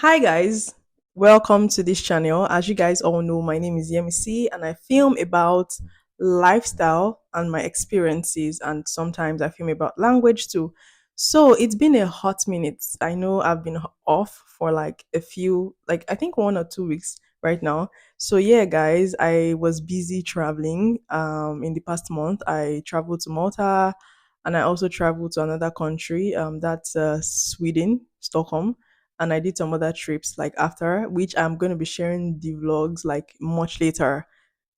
Hi guys, welcome to this channel. As you guys all know, my name is Yemisi and I film about lifestyle and my experiences, and sometimes I film about language too. So it's been a hot minute. I know I've been off for like a few, like I think 1 or 2 weeks right now. So yeah, guys, I was busy traveling. In the past month, I traveled to Malta, and I also traveled to another country. That's Sweden, Stockholm, and I did some other trips like after, which I'm going to be sharing the vlogs like much later.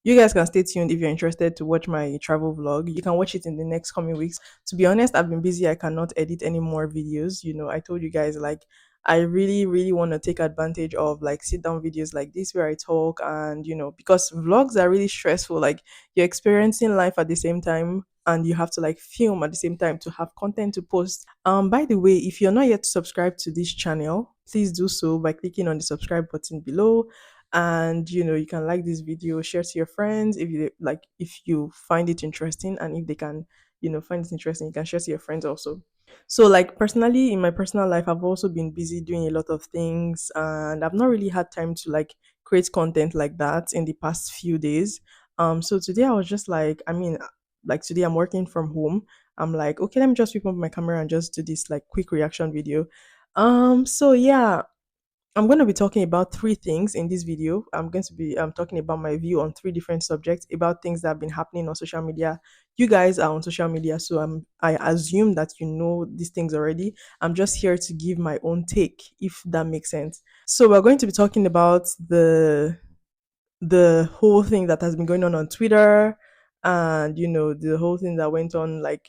You guys can stay tuned if you're interested to watch my travel vlog. You can watch it in the next coming weeks. To be honest, I've been busy. I cannot edit any more videos. I told you guys like I really, really want to take advantage of like sit down videos like this where I talk, and because vlogs are really stressful. Like you're experiencing life at the same time and you have to like film at the same time to have content to post. By the way, if you're not yet subscribed to this channel, please do so by clicking on the subscribe button below, and you can like this video, share to your friends if you like, if you find it interesting, and if they can find it interesting, you can share to your friends also. So like personally, in my personal life, I've also been busy doing a lot of things, and I've not really had time to like create content like that in the past few days. So today I was just like, like today I'm working from home. I'm like, okay, let me just pick up my camera and just do this like quick reaction video. So yeah, I'm going to be talking about three things in this video. I'm going to be talking about my view on three different subjects about things that have been happening on social media. You guys are on social media, so I assume that you know these things already. I'm just here to give my own take, if that makes sense. So we're going to be talking about the whole thing that has been going on Twitter, and the whole thing that went on like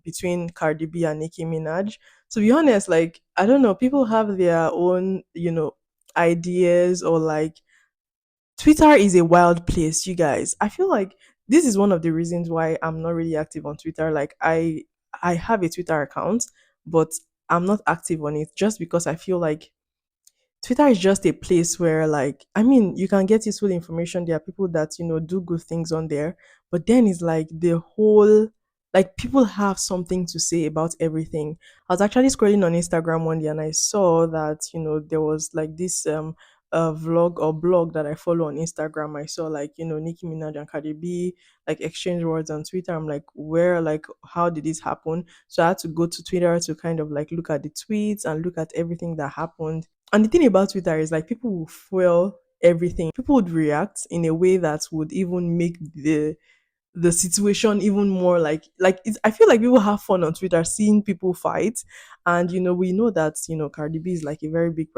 between Cardi B and Nicki Minaj. To be honest, like I don't know, people have their own ideas, or like Twitter is a wild place, you guys. I feel like this is one of the reasons why I'm not really active on Twitter. Like I have a Twitter account, but I'm not active on it just because I feel like Twitter is just a place where, like, you can get useful information. There are people that, do good things on there. But then it's like the whole, like, people have something to say about everything. I was actually scrolling on Instagram one day and I saw that, there was like this vlog or blog that I follow on Instagram. I saw like, Nicki Minaj and Cardi B like exchange words on Twitter. I'm like, where, like, how did this happen? So I had to go to Twitter to kind of like look at the tweets and look at everything that happened. And the thing about Twitter is like people will fuel everything. People would react in a way that would even make the situation even more like it's, I feel like people have fun on Twitter seeing people fight. And we know that Cardi B is like a very big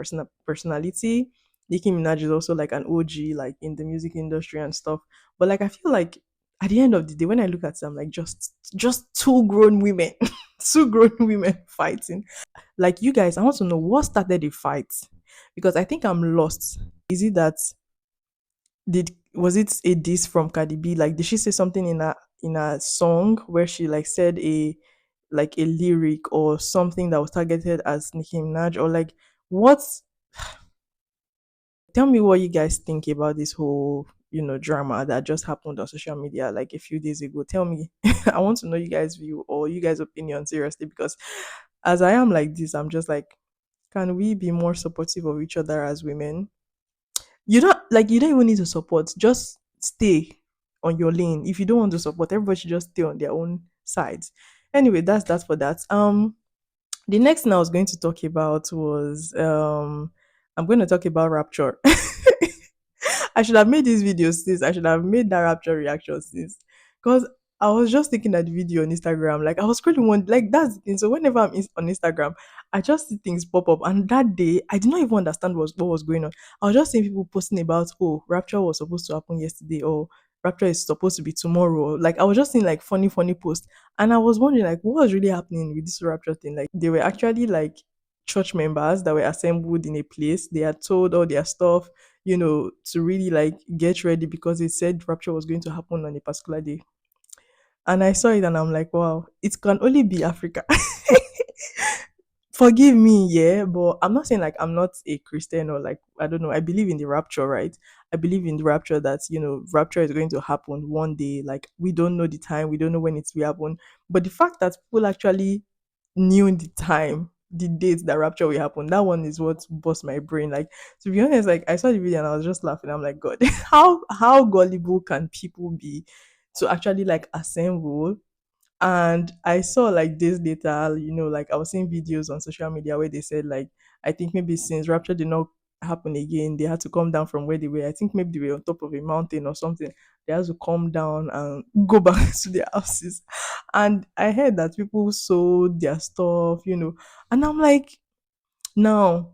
personality. Nicki Minaj is also like an OG like in the music industry and stuff. But like I feel like at the end of the day, when I look at them, like just two grown women, two grown women fighting. Like you guys, I want to know what started the fight, because I think I'm lost. Is it that did was it a diss from Cardi B? Like did she say something in a song where she like said a lyric or something that was targeted as Nicki Minaj, or like what? Tell me what you guys think about this whole drama that just happened on social media like a few days ago. Tell me. I want to know you guys' view or you guys' opinion seriously, because as I am like this, I'm just like, can we be more supportive of each other as women? You don't even need to support. Just stay on your lane. If you don't want to support, everybody should just stay on their own sides. Anyway, that's for that. The next thing I was going to talk about was I'm going to talk about Rapture. I should have made this video since. I should have made that Rapture reaction since. Because I was just thinking at the video on Instagram. Like I was scrolling one, like that's the thing. So whenever on Instagram, I just see things pop up. And that day, I did not even understand what was going on. I was just seeing people posting about, oh, Rapture was supposed to happen yesterday, or Rapture is supposed to be tomorrow. Like I was just seeing like funny posts. And I was wondering like what was really happening with this Rapture thing. Like they were actually like church members that were assembled in a place. They had told all their stuff, to really like get ready because they said Rapture was going to happen on a particular day. And I saw it and I'm like, wow, it can only be Africa. Forgive me, yeah, but I'm not saying like I'm not a Christian or like I don't know. I believe in the rapture, right? I believe in the rapture that rapture is going to happen one day. Like we don't know the time, we don't know when it will happen. But the fact that people actually knew the time, the date that rapture will happen. That one is what bust my brain. Like, to be honest, like I saw the video and I was just laughing. I'm like, God, how gullible can people be to actually like assemble? And I saw like days later, like I was seeing videos on social media where they said like, I think maybe since rapture did not happen again, they had to come down from where they were. I think maybe they were on top of a mountain or something. They had to come down and go back to their houses. And I heard that people sold their stuff, and I'm like, now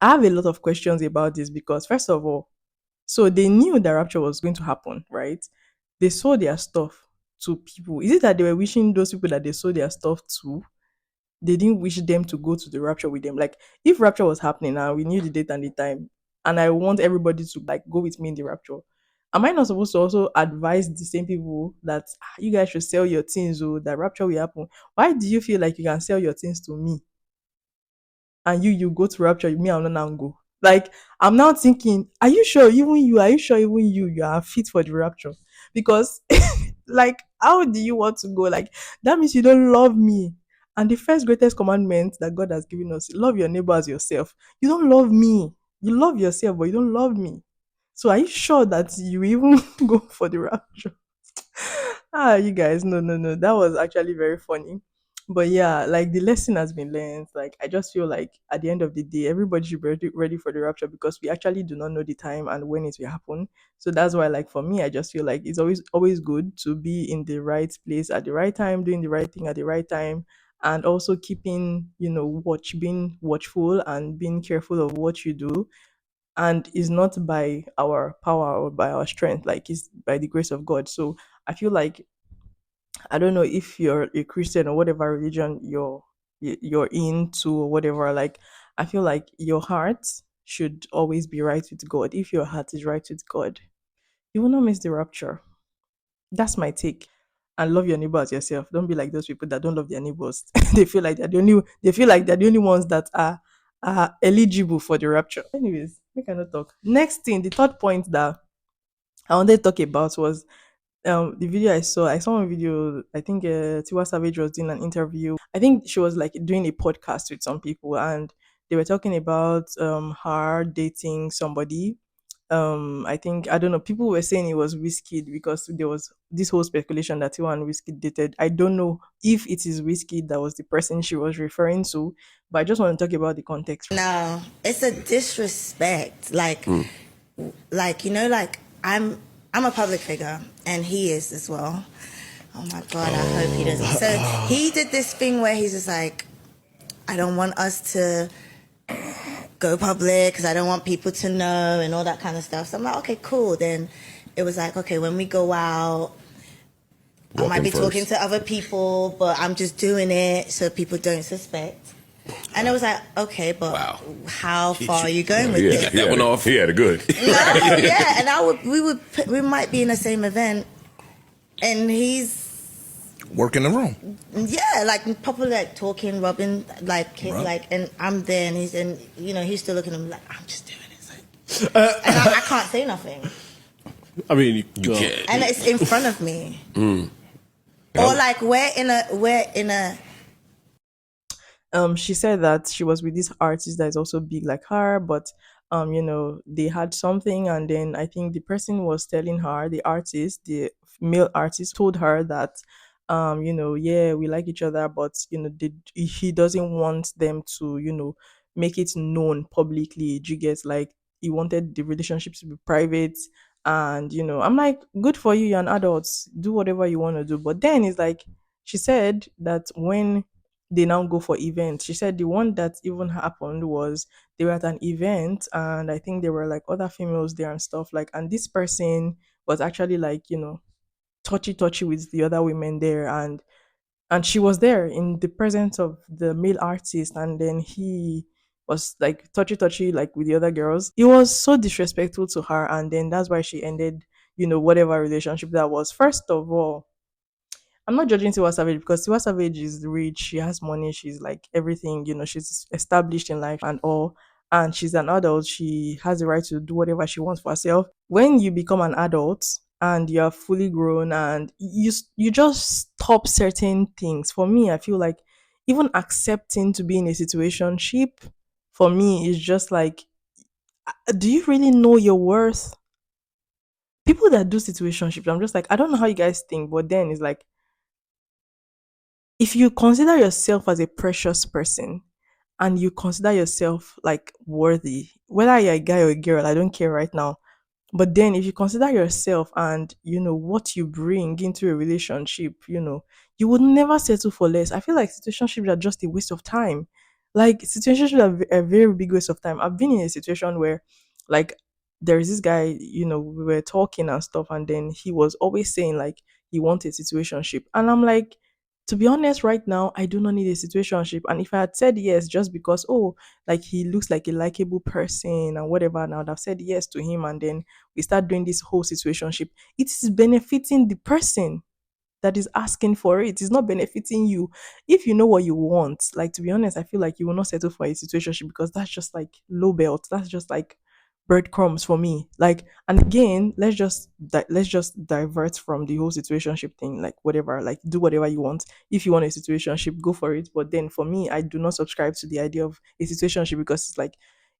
I have a lot of questions about this because first of all, so they knew that rapture was going to happen, right? They sold their stuff to people. Is it that they were wishing those people that they sold their stuff to, they didn't wish them to go to the rapture with them? Like, if rapture was happening and we knew the date and the time, and I want everybody to like go with me in the rapture, am I not supposed to also advise the same people that you guys should sell your things or that rapture will happen? Why do you feel like you can sell your things to me and you go to rapture, me I will not now go? Like, I'm now thinking, are you sure even you are fit for the rapture? Because like, how do you want to go? Like, that means you don't love me. And the first greatest commandment that God has given us, love your neighbor as yourself. You don't love me. You love yourself, but you don't love me. So are you sure that you even go for the rapture? You guys, no, no, no. That was actually very funny. But yeah, like the lesson has been learned. Like, I just feel like at the end of the day, everybody should be ready for the rapture because we actually do not know the time and when it will happen. So that's why, like for me, I just feel like it's always good to be in the right place at the right time, doing the right thing at the right time, and also keeping, being watchful and being careful of what you do. And it's not by our power or by our strength, like it's by the grace of God. So I feel like, I don't know if you're a Christian or whatever religion you're into or whatever. Like, I feel like your heart should always be right with God. If your heart is right with God, you will not miss the rapture. That's my take. And love your neighbor as yourself. Don't be like those people that don't love their neighbors. They feel like they're the only ones that are eligible for the rapture. Anyways, we cannot talk. Next thing, the third point that I wanted to talk about was the video I saw one video. I think Tiwa Savage was doing an interview. I think she was like doing a podcast with some people, and they were talking about her dating somebody. I think, I don't know, people were saying it was Whiskey because there was this whole speculation that Tiwa and Whiskey dated. I don't know if it is Whiskey that was the person she was referring to, but I just want to talk about the context. No, it's a disrespect. Like I'm a public figure, and he is as well. Oh my god, I hope he doesn't. So he did this thing where he's just like, I don't want us to go public because I don't want people to know and all that kind of stuff. So I'm like, okay, cool. Then it was like, okay, when we go out, I might be talking to other people, but I'm just doing it so people don't suspect. And it was like, okay, but how far are you going with this? That went off. He had a good. Yeah, and we might be in the same event, and he's Work in the room. yeah, like probably like talking, rubbing, like his, Right. like, and I'm there, and he's still looking at me like I'm just doing it, and I can't say nothing, I mean, you can't. and it's in front of me, or like we're in a She said that she was with this artist that is also big like her, but they had something, and then I think the person was telling her, the artist, the male artist, told her that yeah, we like each other, but he doesn't want them to make it known publicly. Do you get, like, he wanted the relationship to be private. And I'm like, good for you, you're an adult, do whatever you want to do. But then it's like, she said that when they now go for events. She said the one that even happened was they were at an event, and I think there were like other females there and stuff like, and this person was actually like, touchy touchy with the other women there, and she was there in the presence of the male artist, and then he was like touchy touchy like with the other girls. It was so disrespectful to her, and then that's why she ended, whatever relationship that was. First of all, I'm not judging Tiwa Savage because Tiwa Savage is rich, she has money, she's like everything, she's established in life and all. And she's an adult, she has the right to do whatever she wants for herself. When you become an adult and you're fully grown and you just stop certain things, for me, I feel like even accepting to be in a situationship for me is just like, do you really know your worth? People that do situationships, I'm just like, I don't know how you guys think, but then it's like, if you consider yourself as a precious person and you consider yourself like worthy, whether you're a guy or a girl, I don't care right now. But then if you consider yourself and what you bring into a relationship, you would never settle for less. I feel like situationships are just a waste of time. Like situationships are a very big waste of time. I've been in a situation where like there is this guy, we were talking and stuff, and then he was always saying like he wanted a situationship. And I'm like, to be honest, right now, I do not need a situationship. And if I had said yes just because, oh, like he looks like a likable person and whatever, and I would have said yes to him, and then we start doing this whole situationship, it is benefiting the person that is asking for it. It's not benefiting you. If you know what you want, like to be honest, I feel like you will not settle for a situationship because that's just like low belt. That's just like breadcrumbs for me. Like, and again, let's just divert from the whole situationship thing. Like, whatever, like do whatever you want. If you want a situationship, go for it. But then for me, I do not subscribe to the idea of a situationship because it's like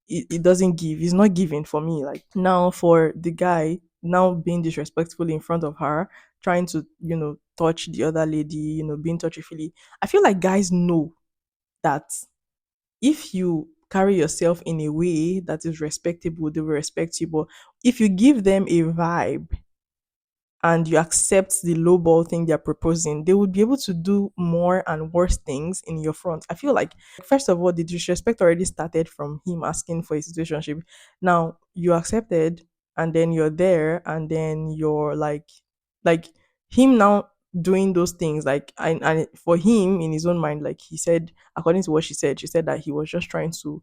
it doesn't give. It's not giving for me. Like now, for the guy now being disrespectful in front of her, trying to touch the other lady, being touchy feely. I feel like guys know that if you carry yourself in a way that is respectable, they will respect you. But if you give them a vibe and you accept the low ball thing they're proposing, they would be able to do more and worse things in your front. I feel like, first of all, the disrespect already started from him asking for a situationship. Now you accepted, and then you're there, and then you're like him now doing those things. Like, and for him in his own mind, like he said, according to what she said that he was just trying to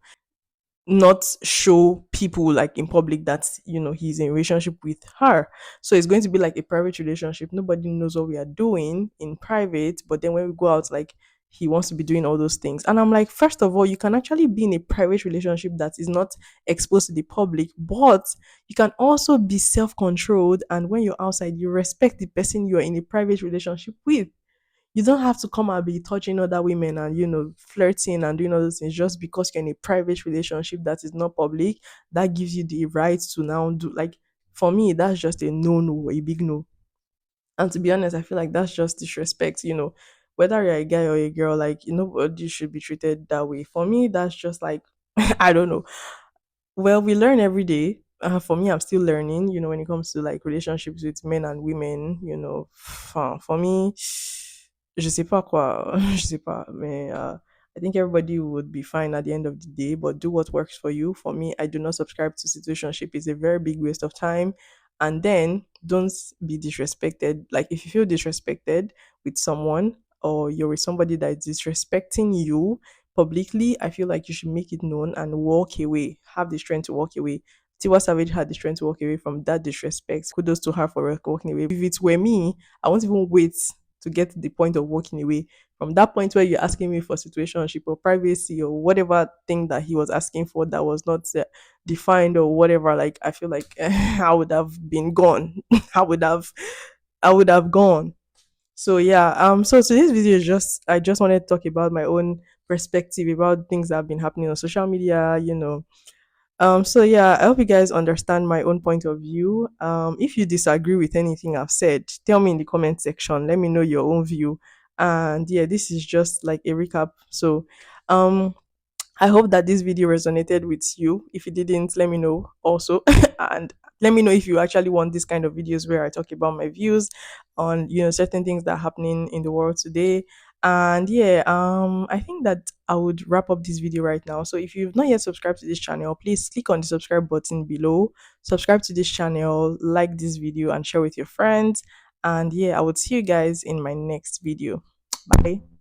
not show people like in public that he's in a relationship with her. So it's going to be like a private relationship. Nobody knows what we are doing in private, but then when we go out, like he wants to be doing all those things. And I'm like, first of all, you can actually be in a private relationship that is not exposed to the public, but you can also be self-controlled, and when you're outside, you respect the person you're in a private relationship with. You don't have to come and be touching other women and flirting and doing all those things just because you're in a private relationship that is not public. That gives you the right to now do, like, for me that's just a no, a big no. And to be honest, I feel like that's just disrespect. Whether you're a guy or a girl, like nobody should be treated that way. For me, that's just like I don't know. Well, we learn every day. For me, I'm still learning, when it comes to like relationships with men and women, for me, je sais pas quoi, je sais pas, mais I think everybody would be fine at the end of the day, but do what works for you. For me, I do not subscribe to situationship. It's a very big waste of time. And then don't be disrespected. Like, if you feel disrespected with someone, or you're with somebody that is disrespecting you publicly, I feel like you should make it known and walk away. Have the strength to walk away. Tiwa Savage had the strength to walk away from that disrespect. Kudos to her for walking away. If it were me, I won't even wait to get to the point of walking away. From that point where you're asking me for situationship or privacy or whatever thing that he was asking for that was not defined or whatever, like I feel like I would have been gone. I would have, I would have gone. So yeah, so today's video is just, I just wanted to talk about my own perspective about things that have been happening on social media. So yeah, I hope you guys understand my own point of view. If you disagree with anything I've said, tell me in the comment section. Let me know your own view. And yeah, this is just like a recap. So um I hope that this video resonated with you. If it didn't, let me know also. And let me know if you actually want this kind of videos where I talk about my views on, certain things that are happening in the world today. And yeah, I think that I would wrap up this video right now. So if you've not yet subscribed to this channel, please click on the subscribe button below. Subscribe to this channel, like this video, and share with your friends. And yeah, I would see you guys in my next video. Bye.